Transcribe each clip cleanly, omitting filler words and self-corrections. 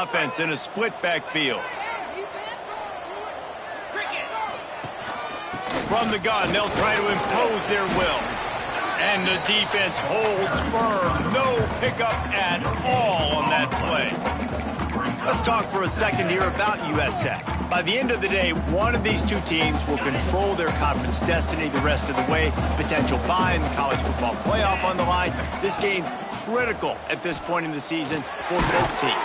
Offense in a split backfield. From the gun, they'll try to impose their will. And the defense holds firm. No pickup at all on that play. Let's talk for a second here about USF. By the end of the day, one of these two teams will control their conference destiny the rest of the way. Potential bye in the college football playoff on the line. This game critical at this point in the season for both teams.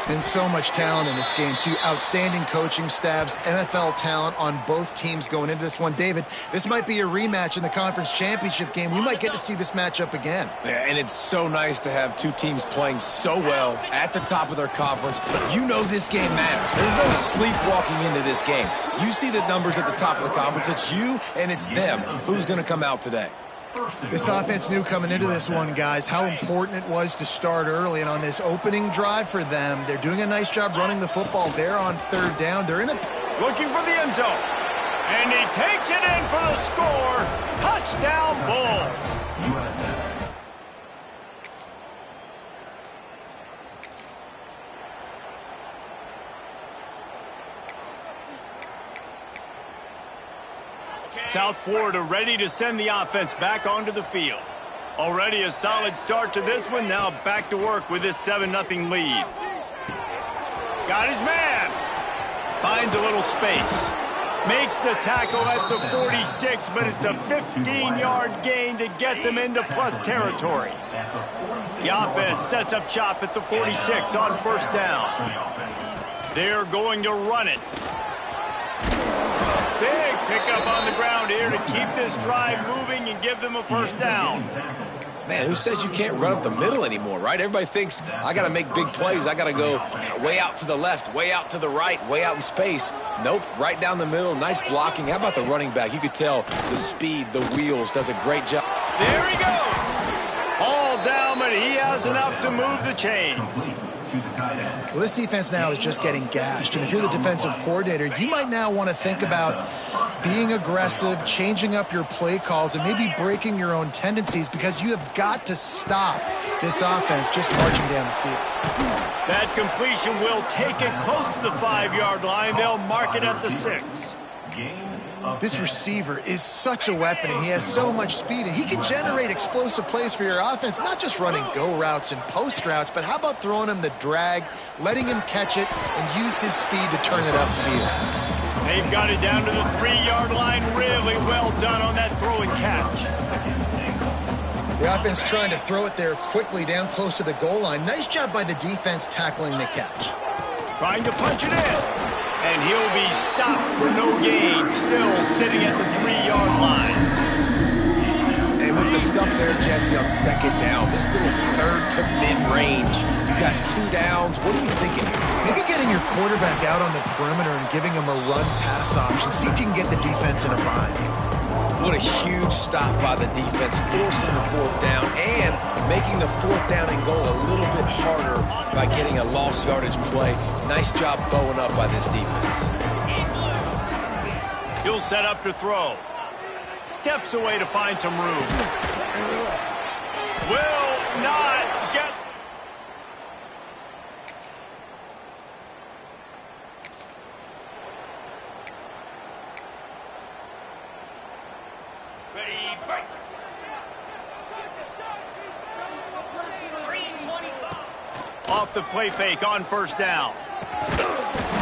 And so much talent in this game, too. Outstanding coaching staffs, NFL talent on both teams going into this one. David, this might be a rematch in the conference championship game. We might get to see this matchup again. Yeah, and it's so nice to have two teams playing so well at the top of their conference. You know this game matters. There's no sleepwalking into this game. You see the numbers at the top of the conference. It's you and it's them. Who's going to come out today? This offense knew coming into this one, guys, how important it was to start early. And on this opening drive for them, they're doing a nice job running the football. They're on third down. They're in a... Looking for the end zone. And he takes it in for the score. Touchdown, Bulls. South Florida ready to send the offense back onto the field. Already a solid start to this one. Now back to work with this 7-0 lead. Got his man. Finds a little space. Makes the tackle at the 46, but it's a 15-yard gain to get them into plus territory. The offense sets up shop at the 46 on first down. They're going to run it. Big pickup on the ground here to keep this drive moving and give them a first down. Man, who says you can't run up the middle anymore, right? Everybody thinks, I got to make big plays. I got to go way out to the left, way out to the right, way out in space. Nope, right down the middle. Nice blocking. How about the running back? You could tell the speed, the wheels, does a great job. There he goes. All down, but he has enough to move the chains. Well, this defense now is just getting gashed. And if you're the defensive coordinator, you might now want to think about being aggressive, changing up your play calls, and maybe breaking your own tendencies, because you have got to stop this offense just marching down the field. That completion will take it close to the 5-yard line. They'll mark it at the 6. This receiver is such a weapon, and he has so much speed, and he can generate explosive plays for your offense, not just running go routes and post routes, but how about throwing him the drag, letting him catch it, and use his speed to turn it upfield. They've got it down to the 3-yard line. Really well done on that throw and catch. The offense trying to throw it there quickly down close to the goal line. Nice job by the defense tackling the catch. Trying to punch it in. And he'll be stopped for no gain, still sitting at the 3-yard line. And with the stuff there, Jesse, on second down, this little third to mid-range, you got 2 downs. What are you thinking here? Maybe getting your quarterback out on the perimeter and giving him a run-pass option. See if you can get the defense in a bind. What a huge stop by the defense, forcing the 4th down and making the 4th down and goal a little bit harder by getting a lost yardage play. Nice job bowing up by this defense. He'll set up to throw. Steps away to find some room. Will not get... Off the play fake on first down.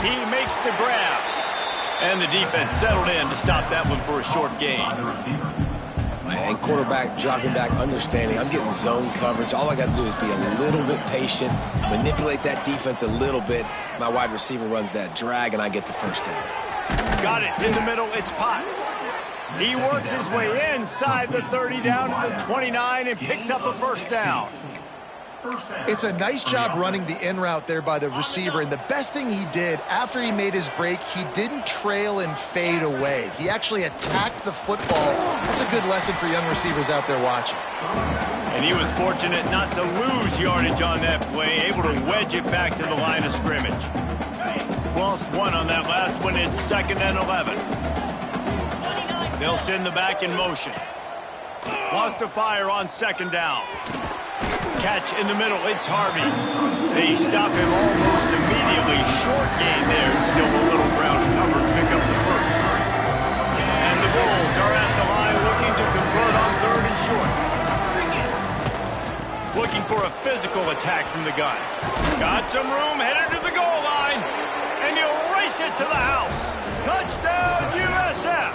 He makes the grab. And the defense settled in to stop that one for a short gain. And quarterback dropping back, understanding I'm getting zone coverage. All I got to do is be a little bit patient, manipulate that defense a little bit. My wide receiver runs that drag, and I get the first down. Got it in the middle. It's Potts. He works his way inside the 30 down to the 29 and picks up a first down. It's a nice job running the in route there by the receiver, and the best thing he did after he made his break, he didn't trail and fade away. He actually attacked the football. That's a good lesson for young receivers out there watching. And he was fortunate not to lose yardage on that play, able to wedge it back to the line of scrimmage. Lost one on that last one. It's 2nd and 11. They'll send the back in motion. Wants to fire on 2nd down. catch in the middle. It's Harvey. They stop him almost immediately. Short gain there. Still a little ground to cover to pick up the first. And the Bulls are at the line looking to convert on 3rd and short. Looking for a physical attack from the gun. Got some room, headed to the goal line. And he'll race it to the house. Touchdown, USF.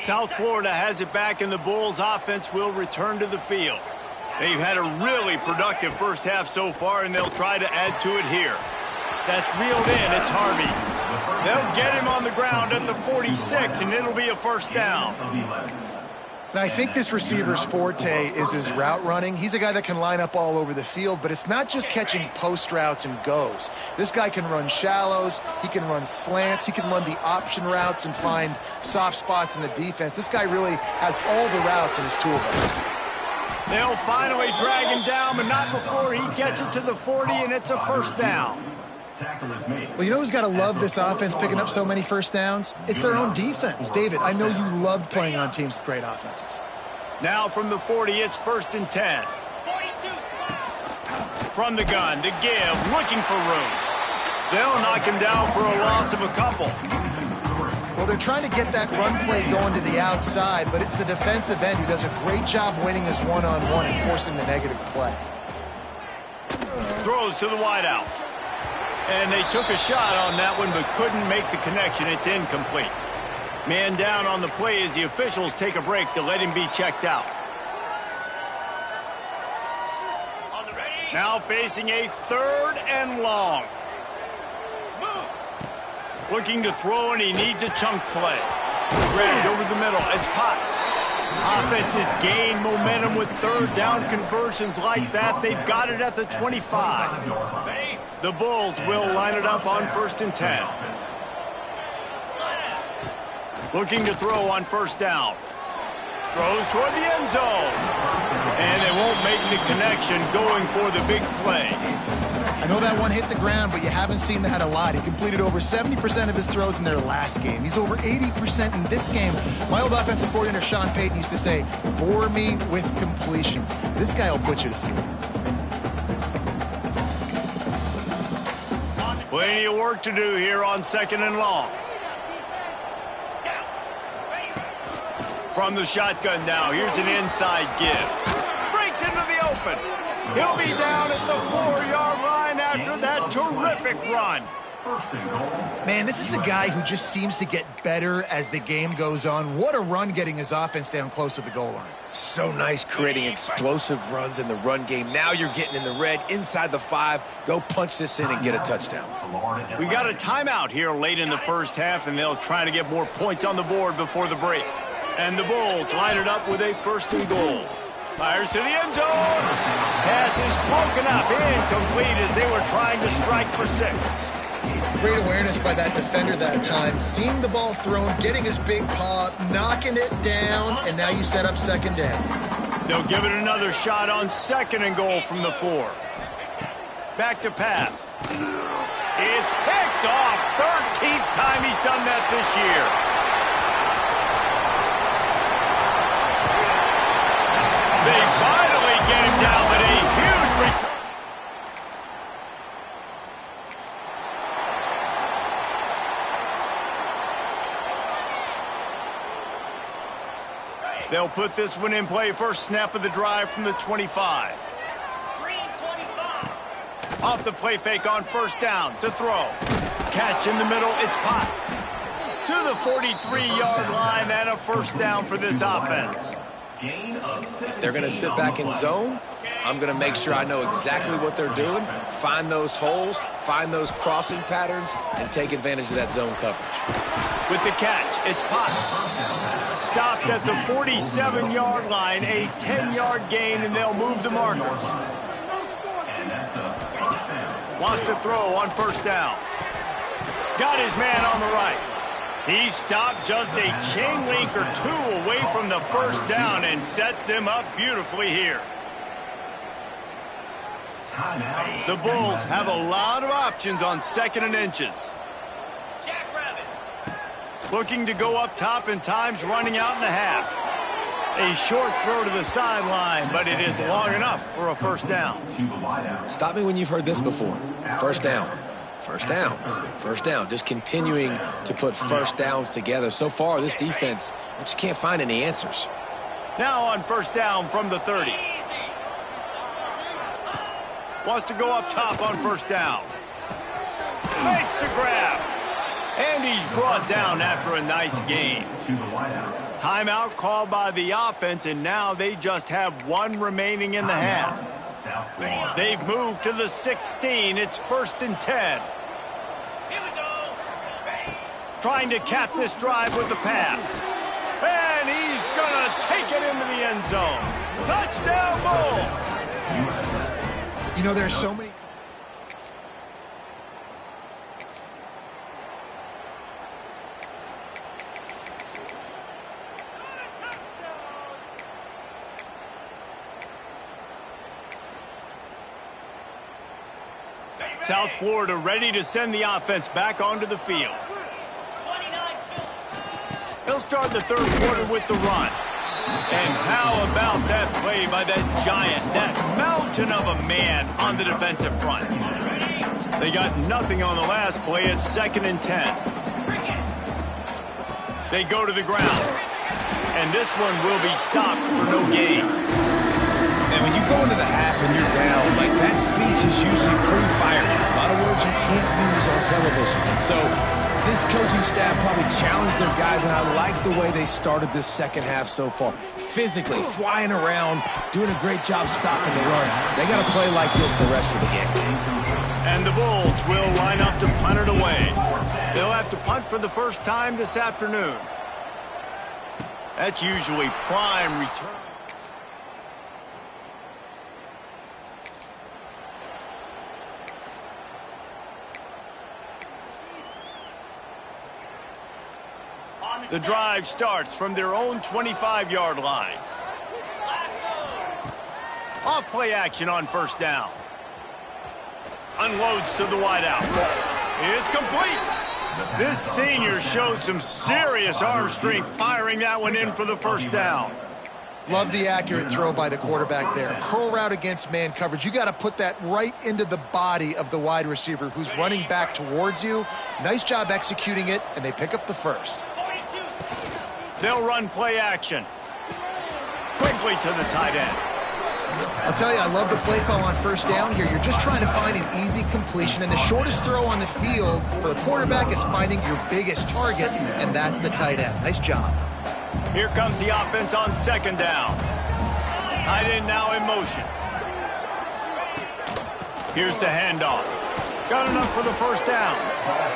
South Florida has it back, and the Bulls offense will return to the field. They've had a really productive first half so far, and they'll try to add to it here. That's reeled in. It's Harvey. They'll get him on the ground at the 46, and it'll be a first down. Now, I think this receiver's forte is his route running. He's a guy that can line up all over the field, but it's not just catching post routes and goes. This guy can run shallows, he can run slants, he can run the option routes and find soft spots in the defense. This guy really has all the routes in his toolbox. They'll finally drag him down, but not before he gets it to the 40, and it's a first down. Well, you know who's got to love this offense picking up so many first downs? It's their own defense. David, I know you loved playing on teams with great offenses. Now from the 40, it's 1st and 10. From the gun, the give, looking for room. They'll knock him down for a loss of a couple. Well, they're trying to get that run play going to the outside, but it's the defensive end who does a great job winning his one-on-one and forcing the negative play. Throws to the wideout. And they took a shot on that one, but couldn't make the connection. It's incomplete. Man down on the play as the officials take a break to let him be checked out. Now facing a 3rd and long. Looking to throw, and he needs a chunk play. Grabbed over the middle. It's Potts. Offense has gained momentum with 3rd down conversions like that. They've got it at the 25. The Bulls will line it up on 1st and 10. Looking to throw on 1st down. Throws toward the end zone. And they won't make the connection, going for the big play. I know that one hit the ground, but you haven't seen that a lot. He completed over 70% of his throws in their last game. He's over 80% in this game. My old offensive coordinator, Sean Payton, used to say, bore me with completions. This guy will put you to sleep. Plenty of work to do here on 2nd and long. From the shotgun now, here's an inside give. Breaks into the open. He'll be down at the 4-yard line after that terrific run. Man, this is a guy who just seems to get better as the game goes on. What a run getting his offense down close to the goal line. So nice creating explosive runs in the run game. Now you're getting in the red, inside the 5. Go punch this in and get a touchdown. We got a timeout here late in the first half, and they'll try to get more points on the board before the break. And the Bulls line it up with a 1st and goal. Fires to the end zone. Pass is broken up, incomplete as they were trying to strike for 6. Great awareness by that defender that time. Seeing the ball thrown, getting his big paw, knocking it down, and now you set up 2nd down. They'll give it another shot on 2nd and goal from the 4. Back to pass. It's picked off. 13th time he's done that this year. They finally get him down, but a huge return. They'll put this one in play. First snap of the drive from the 25. Off the play fake on 1st down to throw. Catch in the middle. It's Potts. To the 43-yard line and a 1st down for this offense. If they're going to sit back in zone, I'm going to make sure I know exactly what they're doing, find those holes, find those crossing patterns, and take advantage of that zone coverage. With the catch, it's Potts. Stopped at the 47-yard line, a 10-yard gain, and they'll move the markers. Wants to throw on 1st down. Got his man on the right. He stopped just a chain link or 2 away from the 1st down and sets them up beautifully here. The Bulls have a lot of options on 2nd and inches. Looking to go up top, and time's running out in the half. A short throw to the sideline, but it is long enough for a first down. Stop me when you've heard this before. First down. First down. First down. Just continuing to put first downs together. So far, this defense, I just can't find any answers. Now on first down from the 30. Wants to go up top on first down. Makes the grab. And he's brought down after a nice gain. Timeout called by the offense, and now they just have one remaining in the half. They've moved to the 16. It's 1st and 10. Trying to cap this drive with the pass. And he's going to take it into the end zone. Touchdown, Bulls! You know, there's so many... South Florida ready to send the offense back onto the field. He'll start the third quarter with the run. And how about that play by that giant, that mountain of a man on the defensive front? They got nothing on the last play. It's 2nd and 10. They go to the ground. And this one will be stopped for no gain. And when you go into the half and you're down, like that speech is usually pre-firing. A lot of words you can't use on television. And so this coaching staff probably challenged their guys, and I like the way they started this second half so far. Physically, flying around, doing a great job stopping the run. They got to play like this the rest of the game. And the Bulls will line up to punt it away. They'll have to punt for the first time this afternoon. That's usually prime return. The drive starts from their own 25-yard line. Off play action on first down. Unloads to the wideout. It's complete. This senior shows some serious arm strength firing that one in for the first down. Love the accurate throw by the quarterback there. Curl route against man coverage. You got to put that right into the body of the wide receiver who's running back towards you. Nice job executing it, and they pick up the first. They'll run play action. Quickly to the tight end. I'll tell you, I love the play call on first down here. You're just trying to find an easy completion, and the shortest throw on the field for the quarterback is finding your biggest target, and that's the tight end. Nice job. Here comes the offense on second down. Tight end now in motion. Here's the handoff. Got enough for the first down.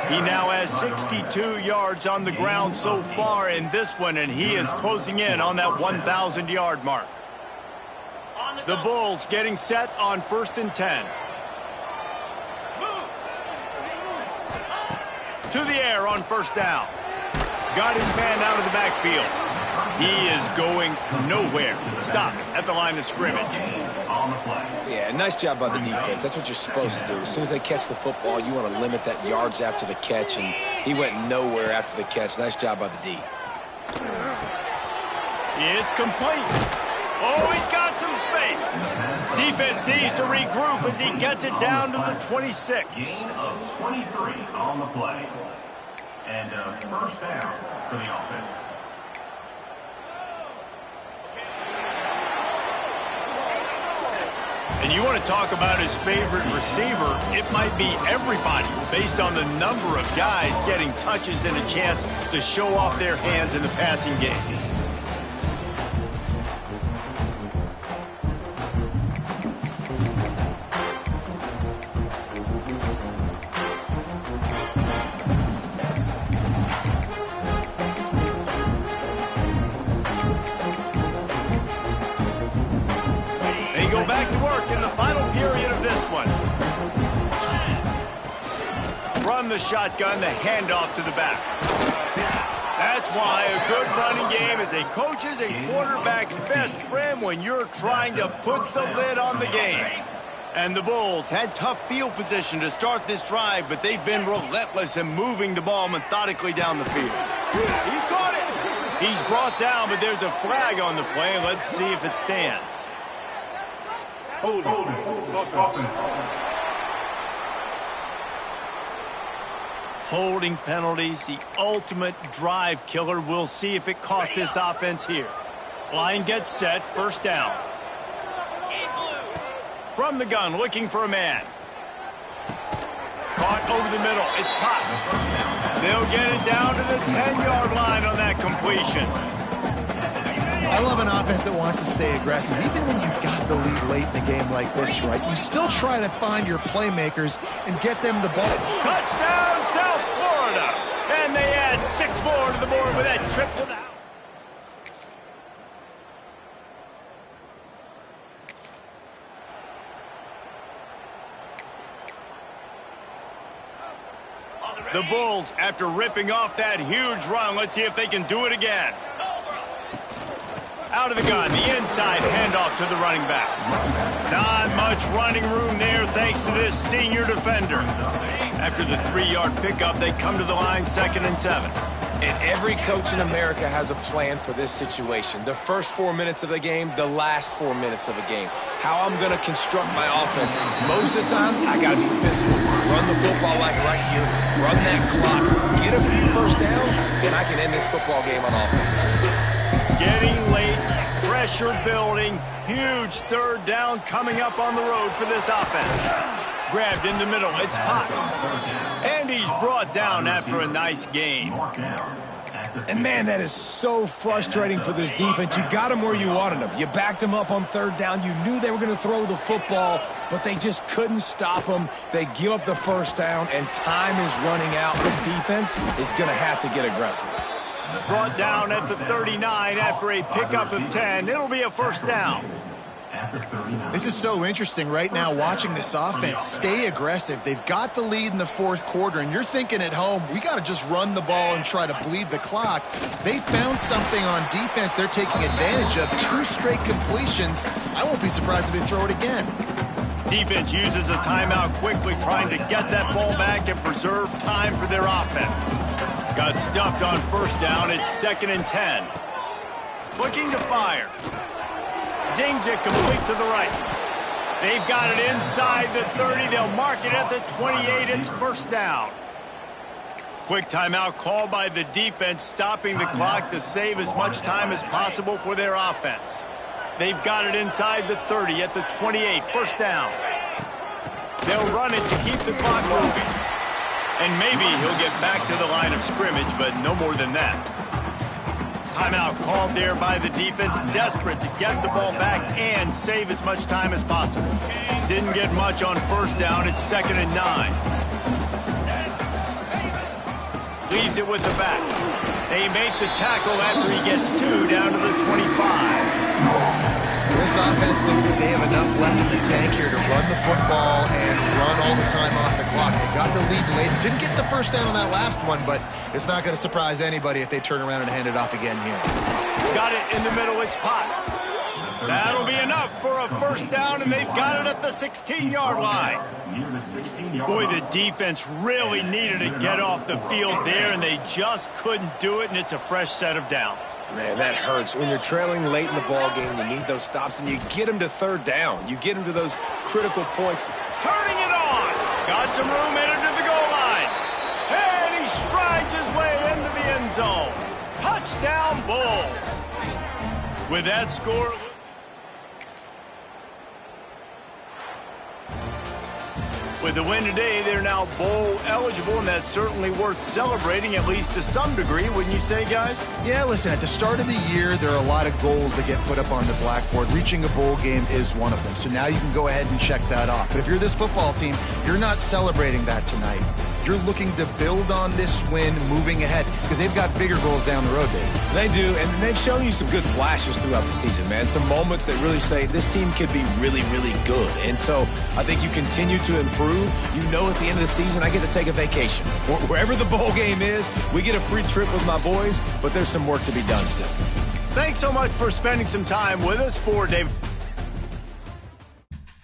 He now has 62 yards on the ground so far in this one, and he is closing in on that 1,000-yard mark. The Bulls getting set on 1st and 10. To the air on first down. Got his man out of the backfield. He is going nowhere. Stop at the line of scrimmage. Yeah, nice job by the defense. That's what you're supposed to do. As soon as they catch the football, you want to limit that yards after the catch, and he went nowhere after the catch. Nice job by the D. It's complete. Oh, he's got some space. Defense needs to regroup as he gets it down to the 26. Gain of 23 on the play. And first down for the offense. And you want to talk about his favorite receiver, it might be everybody based on the number of guys getting touches and a chance to show off their hands in the passing game. Back to work in the final period of this one. Run the shotgun, the handoff to the back. That's why a good running game is a coach's and quarterback's best friend when you're trying to put the lid on the game. And the Bulls had tough field position to start this drive, but they've been relentless in moving the ball methodically down the field. He caught it. He's brought down, but there's a flag on the play. Let's see if it stands. Hold it. Holding penalties, the ultimate drive killer. We'll see if it costs this offense here. Line gets set, first down. From the gun, looking for a man. Caught over the middle, it's Potts. They'll get it down to the 10-yard line on that completion. I love an offense that wants to stay aggressive. Even when you've got the lead late in a game like this, right, you still try to find your playmakers and get them the ball. Touchdown, South Florida! And they add 6 more to the board with that trip to the house. The Bulls, after ripping off that huge run, let's see if they can do it again. Out of the gun, the inside handoff to the running back. Not much running room there thanks to this senior defender. After the 3-yard pickup, they come to the line 2nd and 7. And every coach in America has a plan for this situation. The first 4 minutes of the game, the last 4 minutes of a game. How I'm going to construct my offense. Most of the time, I got to be physical. Run the football like right here. Run that clock. Get a few first downs, and I can end this football game on offense. Getting late, pressure building, huge 3rd down coming up on the road for this offense. Grabbed in the middle, it's Potts. And he's brought down after a nice gain. And man, that is so frustrating for this defense. You got them where you wanted them. You backed them up on 3rd down. You knew they were going to throw the football, but they just couldn't stop them. They give up the first down, and time is running out. This defense is going to have to get aggressive. Brought down at the 39 after a pickup of 10. It'll be a first down. This is so interesting right now watching this offense stay aggressive. They've got the lead in the 4th quarter, and you're thinking at home, we got to just run the ball and try to bleed the clock. They found something on defense they're taking advantage of. 2 straight completions. I won't be surprised if they throw it again. Defense uses a timeout quickly, trying to get that ball back and preserve time for their offense. Got stuffed on first down. It's 2nd and 10. Looking to fire. Zings it complete to the right. They've got it inside the 30. They'll mark it at the 28. It's first down. Quick timeout called by the defense, stopping the clock to save as much time as possible for their offense. They've got it inside the 30 at the 28. First down. They'll run it to keep the clock moving. And maybe he'll get back to the line of scrimmage, but no more than that. Timeout called there by the defense, desperate to get the ball back and save as much time as possible. Didn't get much on first down. It's 2nd and 9. Leaves it with the back. They make the tackle after he gets 2 down to the 25. This offense thinks that they have enough left in the tank here to run the football and run all the time off the clock. They got the lead late. Didn't get the first down on that last one, but it's not going to surprise anybody if they turn around and hand it off again here. Got it in the middle. It's Potts. That'll be enough for a first down, and they've got it at the 16-yard line. Boy, the defense really needed to get off the field there, and they just couldn't do it, and it's a fresh set of downs. Man, that hurts. When you're trailing late in the ball game, you need those stops, and you get them to 3rd down. You get them to those critical points. Turning it on. Got some room headed to the goal line. And he strides his way into the end zone. Touchdown, Bulls. With that score... With the win today, they're now bowl eligible, and that's certainly worth celebrating, at least to some degree, wouldn't you say, guys? Yeah, listen, at the start of the year, there are a lot of goals that get put up on the blackboard. Reaching a bowl game is one of them, so now you can go ahead and check that off. But if you're this football team, you're not celebrating that tonight. You're looking to build on this win moving ahead because they've got bigger goals down the road, Dave. They do, and they've shown you some good flashes throughout the season, man. Some moments that really say this team could be really, really good. And so I think you continue to improve. You know at the end of the season, I get to take a vacation. Wherever the bowl game is, we get a free trip with my boys, but there's some work to be done still. Thanks so much for spending some time with us. For Dave.